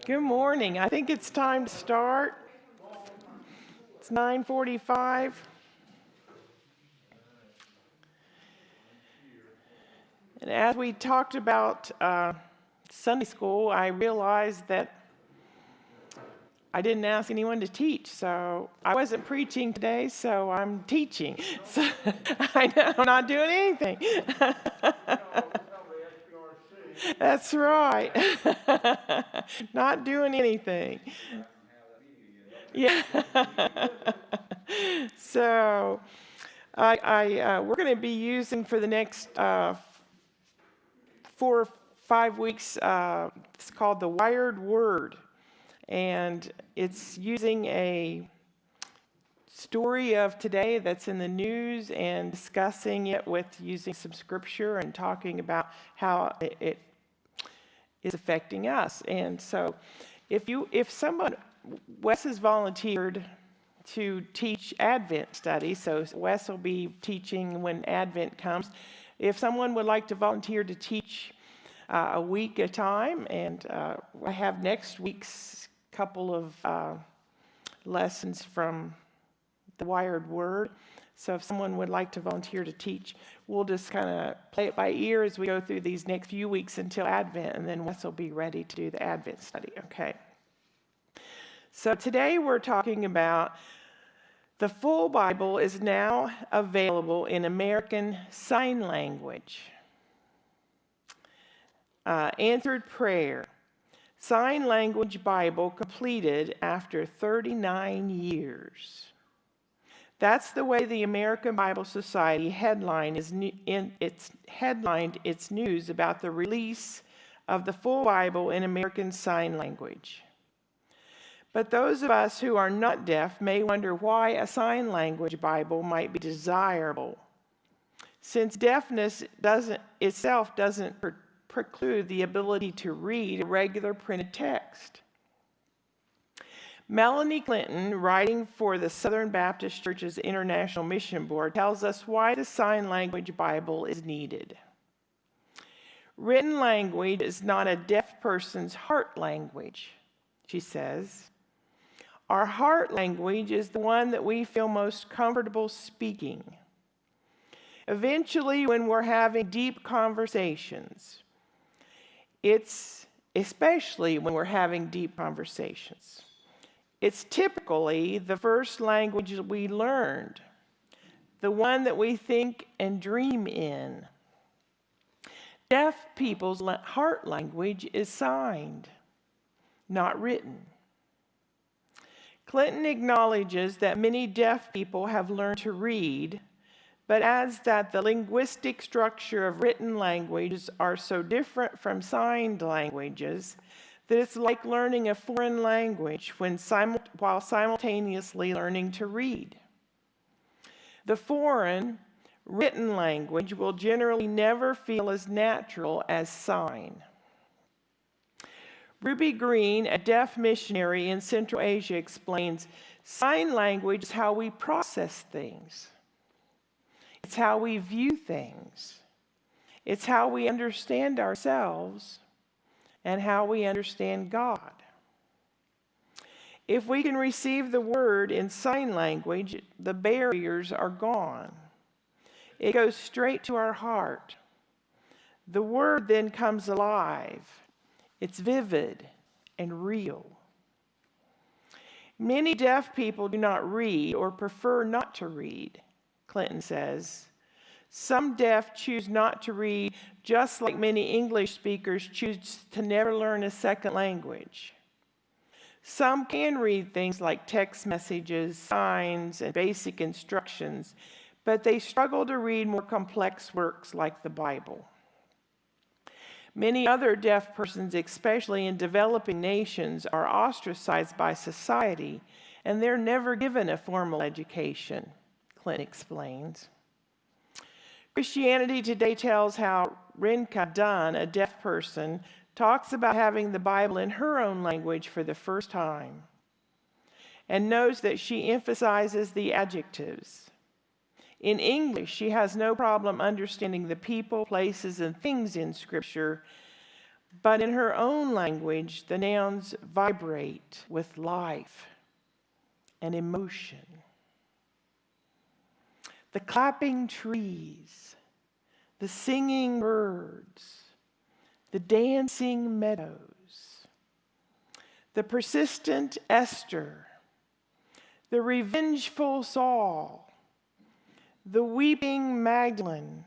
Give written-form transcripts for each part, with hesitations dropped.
Good morning. I think it's time to start. It's 9:45. And as we talked about Sunday school, I realized that I didn't ask anyone to teach. So I wasn't preaching today, so I'm teaching. So I know I'm not doing anything. That's right. Not doing anything. Yeah. So we're going to be using for the next 4 or 5 weeks. It's called the Wired Word, and it's using a story of today that's in the news and discussing it with using some scripture and talking about how it is affecting us. And so, Wes has volunteered to teach Advent study, so Wes will be teaching when Advent comes. If someone would like to volunteer to teach a week at a time, and I have next week's couple of lessons from the Wired Word. So if someone would like to volunteer to teach, we'll just kind of play it by ear as we go through these next few weeks until Advent, and then Wes will be ready to do the Advent study. Okay. So today we're talking about the full Bible is now available in American Sign Language. Answered prayer. Sign Language Bible completed after 39 years. That's the way the American Bible Society headlined its news about the release of the full Bible in American Sign Language. But those of us who are not deaf may wonder why a sign language Bible might be desirable, since deafness doesn't preclude the ability to read a regular printed text. Melanie Clinton, writing for the Southern Baptist Church's International Mission Board, tells us why the sign language Bible is needed. Written language is not a deaf person's heart language, she says. Our heart language is the one that we feel most comfortable speaking. Eventually, when we're having deep conversations, especially when we're having deep conversations, it's typically the first language we learned, the one that we think and dream in. Deaf people's heart language is signed, not written. Clinton acknowledges that many deaf people have learned to read, but adds that the linguistic structure of written languages are so different from signed languages that it's like learning a foreign language while simultaneously learning to read. The foreign, written language will generally never feel as natural as sign. Ruby Green, a deaf missionary in Central Asia, explains, sign language is how we process things. It's how we view things. It's how we understand ourselves and how we understand God. If we can receive the word in sign language, the barriers are gone. It goes straight to our heart. The word then comes alive. It's vivid and real. Many deaf people do not read or prefer not to read, Clinton says. Some deaf choose not to read, just like many English speakers choose to never learn a second language. Some can read things like text messages, signs, and basic instructions, but they struggle to read more complex works like the Bible. Many other deaf persons, especially in developing nations, are ostracized by society, and they're never given a formal education, Clinton explains. Christianity Today tells how Rinka Dunn, a deaf person, talks about having the Bible in her own language for the first time, and knows that she emphasizes the adjectives. In English, she has no problem understanding the people, places, and things in Scripture, But in her own language, the nouns vibrate with life and emotion. The clapping trees, the singing birds, the dancing meadows, the persistent Esther, the revengeful Saul, the weeping Magdalene,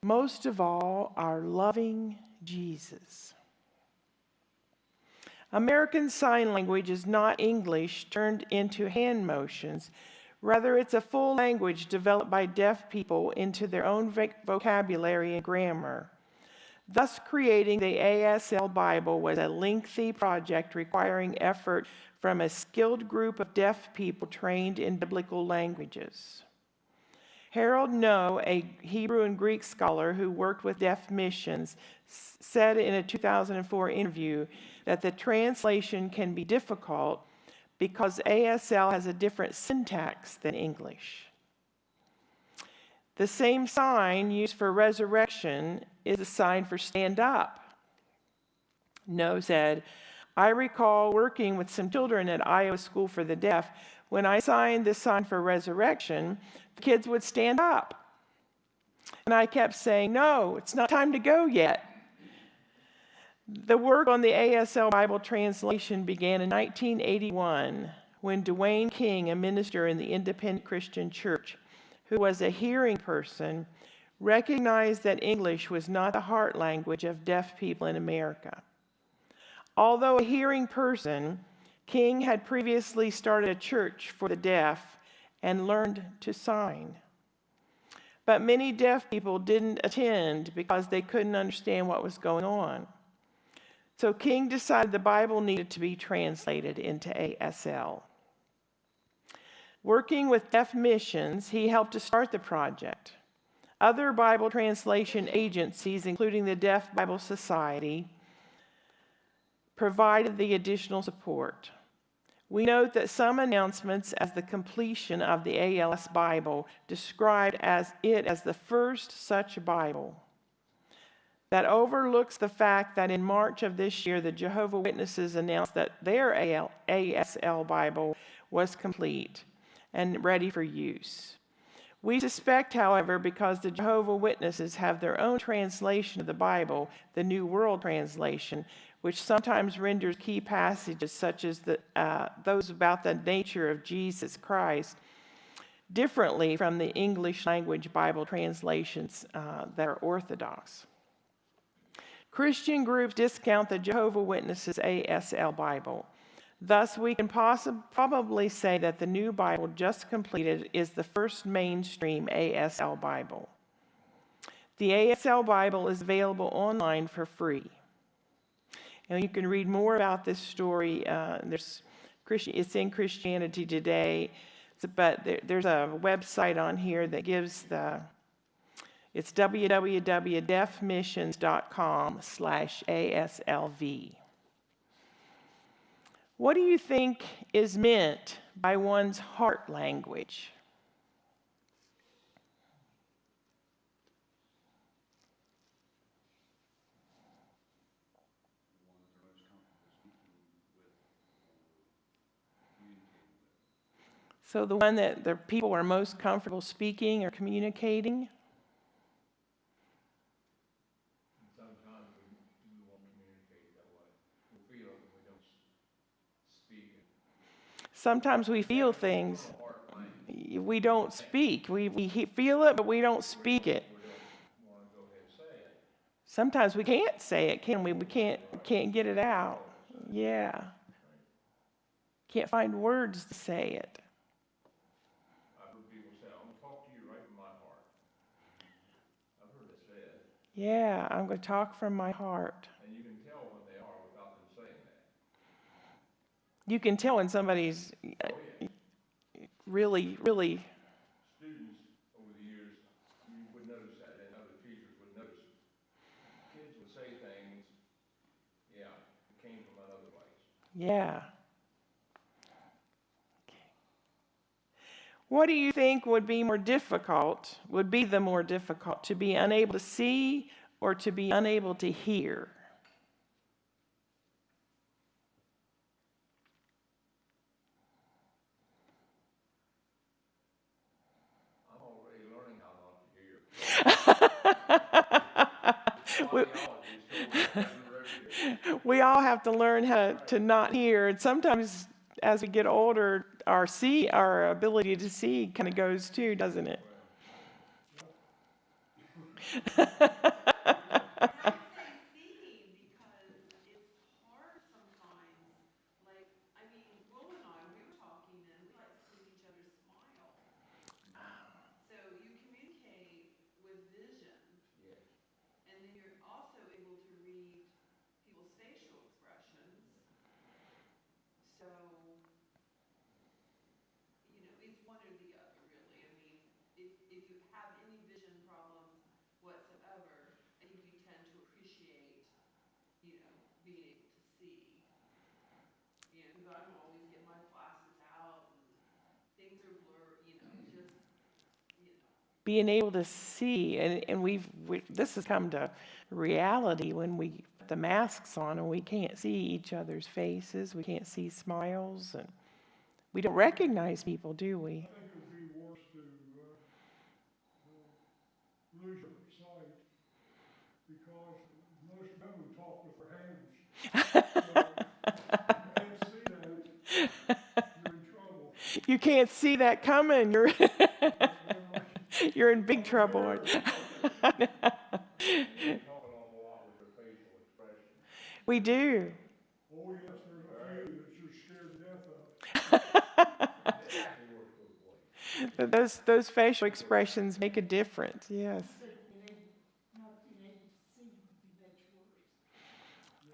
most of all, our loving Jesus. American Sign Language is not English turned into hand motions. Rather, it's a full language developed by deaf people into their own vocabulary and grammar. Thus, creating the ASL Bible was a lengthy project requiring effort from a skilled group of deaf people trained in biblical languages. Harold Noe, a Hebrew and Greek scholar who worked with deaf missions, said in a 2004 interview that the translation can be difficult because ASL has a different syntax than English. The same sign used for resurrection is a sign for stand up. Noe said, I recall working with some children at Iowa School for the Deaf. When I signed this sign for resurrection, the kids would stand up. And I kept saying, no, it's not time to go yet. The work on the ASL Bible translation began in 1981 when Dwayne King, a minister in the Independent Christian Church, who was a hearing person, recognized that English was not the heart language of deaf people in America. Although a hearing person, King had previously started a church for the deaf and learned to sign. But many deaf people didn't attend because they couldn't understand what was going on. So King decided the Bible needed to be translated into ASL. Working with deaf missions, he helped to start the project. Other Bible translation agencies, including the Deaf Bible Society, provided the additional support. We note that some announcements as the completion of the ALS Bible described it as the first such Bible. That overlooks the fact that in March of this year, the Jehovah's Witnesses announced that their ASL Bible was complete and ready for use. We suspect, however, because the Jehovah's Witnesses have their own translation of the Bible, the New World Translation, which sometimes renders key passages such as those about the nature of Jesus Christ differently from the English language Bible translations that are orthodox. Christian groups discount the Jehovah's Witnesses ASL Bible. Thus, we can probably say that the new Bible just completed is the first mainstream ASL Bible. The ASL Bible is available online for free. And you can read more about this story. It's in Christianity Today, but there's a website on here that gives it's www.deafmissions.com/ASLV. What do you think is meant by one's heart language? So the one that the people are most comfortable speaking or communicating? Sometimes we won't communicate that way. We feel it when we don't speak it. Sometimes we feel things. We don't speak. We feel it, but we don't speak it. We don't want to go ahead and say it. Sometimes we can't say it, can we? We can't get it out. Yeah. Can't find words to say it. I've heard people say, I'm going to talk to you right from my heart. I've heard it said. Yeah, I'm going to talk from my heart. And you can tell when they are without them saying that. You can tell when somebody's really, really. Students over the years, you would notice that, and other teachers would notice it. Kids would say things, it came from another place. Yeah. Okay. What do you think would be the more difficult, to be unable to see or to be unable to hear? We, audiologist told me down the road here. we all have to learn how to not hear. And sometimes as we get older, our ability to see kind of goes too, doesn't it? And I say seeing because it's hard sometimes. Like, I mean, Will and I, we were talking and we like seeing each other smile. So you communicate with vision, Yes. and then you're also able to read people's facial expressions. So, it's one or the other, really. I mean, if you have any vision problems whatsoever, I think you tend to appreciate, being able to see. Because I don't always get my glasses out and things are blurred, just, you know. Being able to see, and this has come to reality when we put the masks on and we can't see each other's faces, we can't see smiles, and we don't recognize people, do we? I think it would be worse to lose your sight because most men would talk with their hands. So, if you can't see that, you're in trouble. You can't see that coming. You're Well, you're in big trouble. You're talking on a lot with your facial expression. We do. oh yes, there's a few that you're scared to death of. Exactly works both ways. Those facial expressions make a difference. Yes.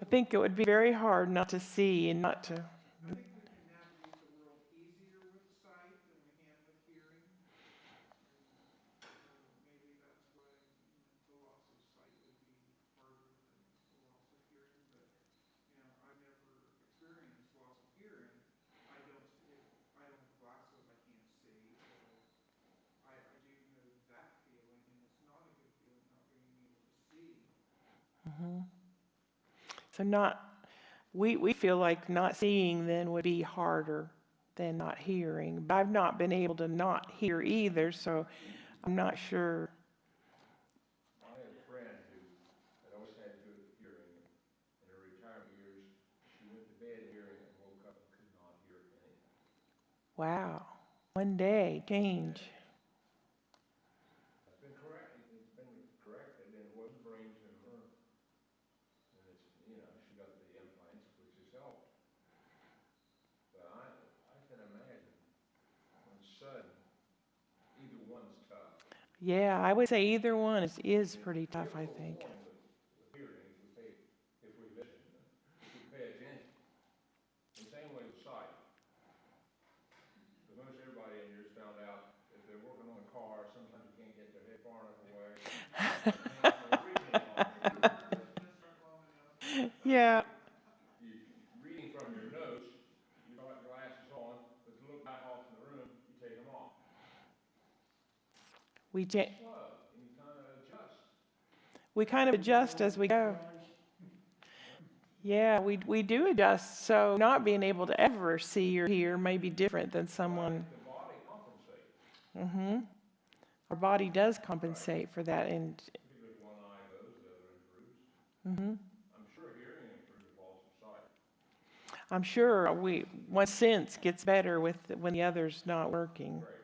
I think it would be very hard not to see and not to. I think we can navigate the world easier with sight than we can with hearing. And so maybe that's why, the loss of sight would be harder than the loss of hearing. But, I've never experienced loss of hearing. I don't, if I don't have glasses, I can't see. So I do know that feeling, and it's not a good feeling not being able to see. So we feel like not seeing then would be harder than not hearing. But I've not been able to not hear either, so I'm not sure. I had a friend who had always had good hearing. In her retirement years, she went to bed hearing and woke up and could not hear anything. Wow. One day, change. It's been corrected, and it was a brain tumor. And she got the implants, which has helped. But I can imagine when sudden, either one's tough. Yeah, I would say either one is pretty tough, I think. With hearing, if we listen, if we pay attention. The same way with sight. Because most everybody in here's found out if they're working on a car, sometimes you can't get their head far enough away. Yeah. Reading from your notes, you got glasses on, but to look back off in the room, you take them off. We Slow, and you kind of adjust. kind of adjust as we go. Yeah, we do adjust. So not being able to ever see or hear may be different than someone. The body compensates. Mm-hmm. Our body does compensate for that, and Particularly if one eye goes, the other improves. mm-hmm. I'm sure hearing improves with loss of sight. I'm sure one sense gets better when the other's not working. Great.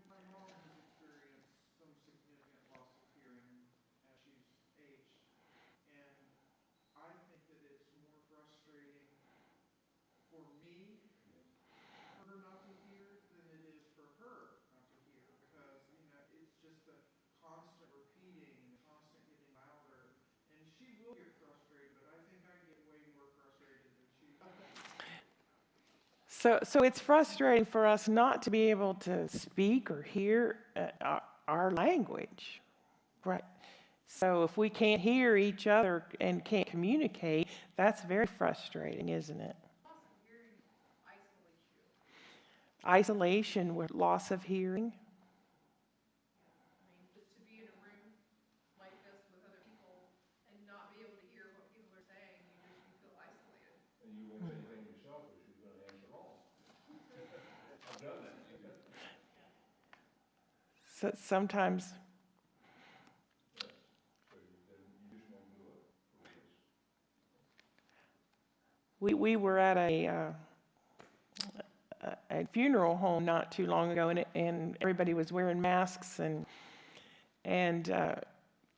My mom has experienced some significant loss of hearing as she's aged, and I think that it's more frustrating for me, for her not to hear, than it is for her not to hear, because, it's just the constant repeating, the constant getting louder, and she will get frustrated, but I think I get way more frustrated than she does. So it's frustrating for us not to be able to speak or hear our language, right? So if we can't hear each other and can't communicate, that's very frustrating, isn't it? Loss of hearing isolates you. Isolation with loss of hearing. I mean, just to be in a room like this with other people and not be able to hear what people are saying, you feel isolated. And you won't say anything yourself because you're going to answer wrong. I've done that. So sometimes So We were at a funeral home not too long ago, and everybody was wearing masks, and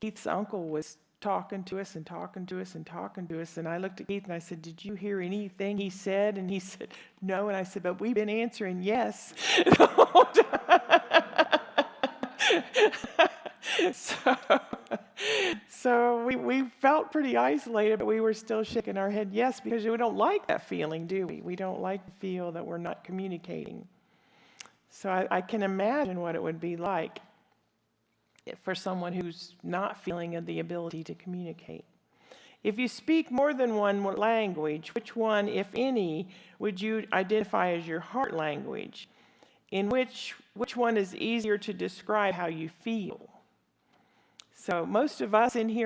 Keith's uncle was talking to us and talking to us and talking to us, and I looked at Keith and I said, "Did you hear anything he said?" And he said, "No," and I said, "But we've been answering yes the whole time." So we felt pretty isolated, but we were still shaking our head yes, because we don't like that feeling, do we? We don't like to feel that we're not communicating. So I can imagine what it would be like for someone who's not feeling the ability to communicate. If you speak more than one language, which one, if any, would you identify as your heart language? In which one is easier to describe how you feel? So most of us in here